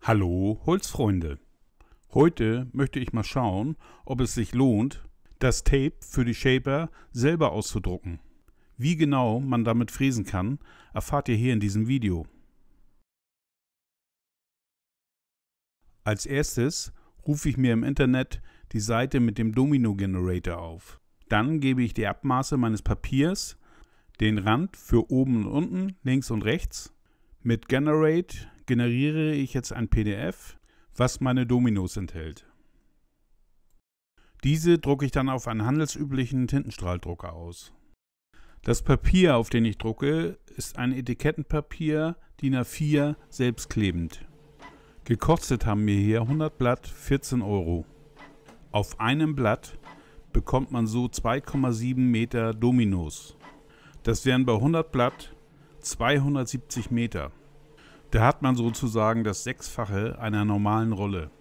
Hallo Holzfreunde! Heute möchte ich mal schauen, ob es sich lohnt, das Tape für die Shaper selber auszudrucken. Wie genau man damit fräsen kann, erfahrt ihr hier in diesem Video. Als erstes rufe ich mir im Internet die Seite mit dem Domino Generator auf. Dann gebe ich die Abmaße meines Papiers, den Rand für oben und unten, links und rechts. Mit Generate generiere ich jetzt ein PDF, was meine Dominos enthält. Diese drucke ich dann auf einen handelsüblichen Tintenstrahldrucker aus. Das Papier, auf den ich drucke, ist ein Etikettenpapier DIN A4 selbstklebend. Gekostet haben mir hier 100 Blatt 14 €. Auf einem Blatt bekommt man so 2,7 Meter Dominos. Das wären bei 100 Blatt 270 Meter. Da hat man sozusagen das Sechsfache einer normalen Rolle.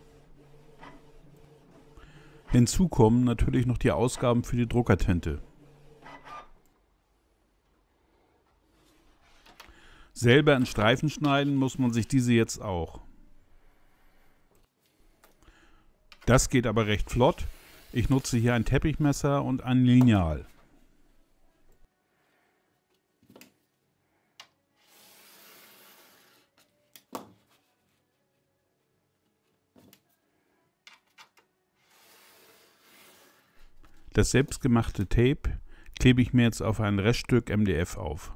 Hinzu kommen natürlich noch die Ausgaben für die Druckertinte. Selber in Streifen schneiden muss man sich diese jetzt auch. Das geht aber recht flott. Ich nutze hier ein Teppichmesser und ein Lineal. Das selbstgemachte Tape klebe ich mir jetzt auf ein Reststück MDF auf.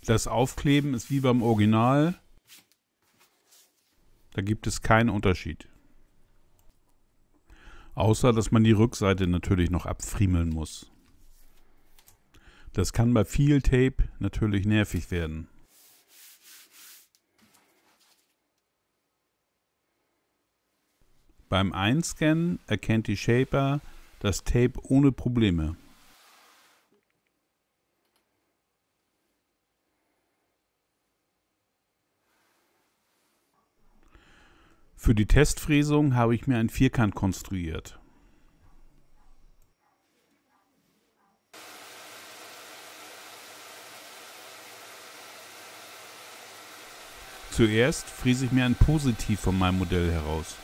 Das Aufkleben ist wie beim Original. Da gibt es keinen Unterschied. Außer, dass man die Rückseite natürlich noch abfriemeln muss. Das kann bei viel Tape natürlich nervig werden. Beim Einscannen erkennt die Shaper das Tape ohne Probleme. Für die Testfräsung habe ich mir einen Vierkant konstruiert. Zuerst fräse ich mir ein Positiv von meinem Modell heraus.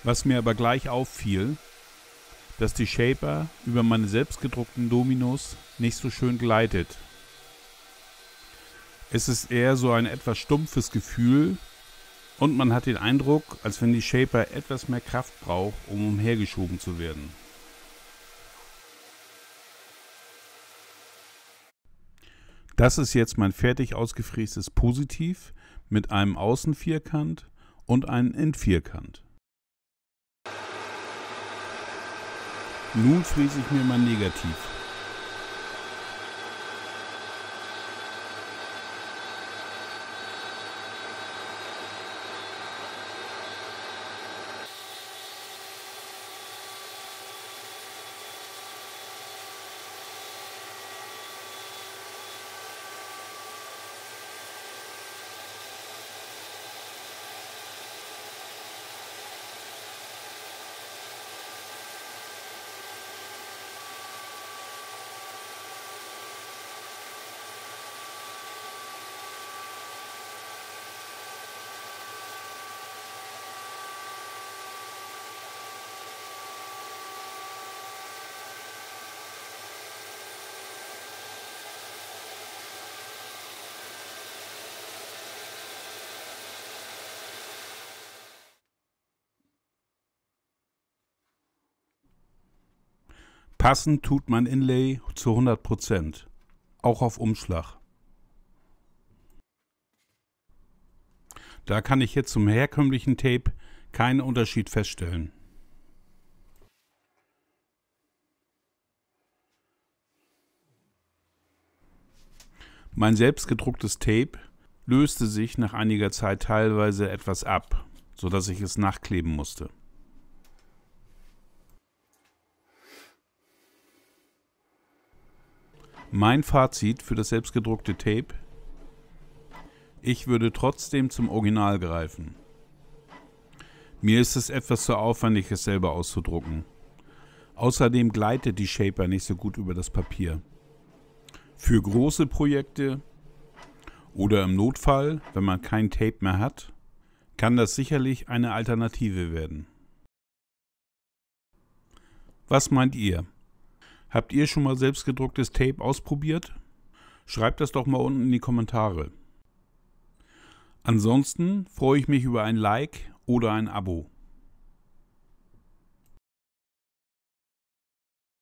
Was mir aber gleich auffiel, dass die Shaper über meine selbstgedruckten Dominos nicht so schön gleitet. Es ist eher so ein etwas stumpfes Gefühl und man hat den Eindruck, als wenn die Shaper etwas mehr Kraft braucht, um umhergeschoben zu werden. Das ist jetzt mein fertig ausgefrästes Positiv mit einem Außenvierkant und einem Innenvierkant. Nun fräse ich mir mein Negativ. Passend tut mein Inlay zu 100%, auch auf Umschlag. Da kann ich jetzt zum herkömmlichen Tape keinen Unterschied feststellen. Mein selbstgedrucktes Tape löste sich nach einiger Zeit teilweise etwas ab, sodass ich es nachkleben musste. Mein Fazit für das selbstgedruckte Tape: Ich würde trotzdem zum Original greifen. Mir ist es etwas zu aufwendig, es selber auszudrucken. Außerdem gleitet die Shaper nicht so gut über das Papier. Für große Projekte oder im Notfall, wenn man kein Tape mehr hat, kann das sicherlich eine Alternative werden. Was meint ihr? Habt ihr schon mal selbstgedrucktes Tape ausprobiert? Schreibt das doch mal unten in die Kommentare. Ansonsten freue ich mich über ein Like oder ein Abo.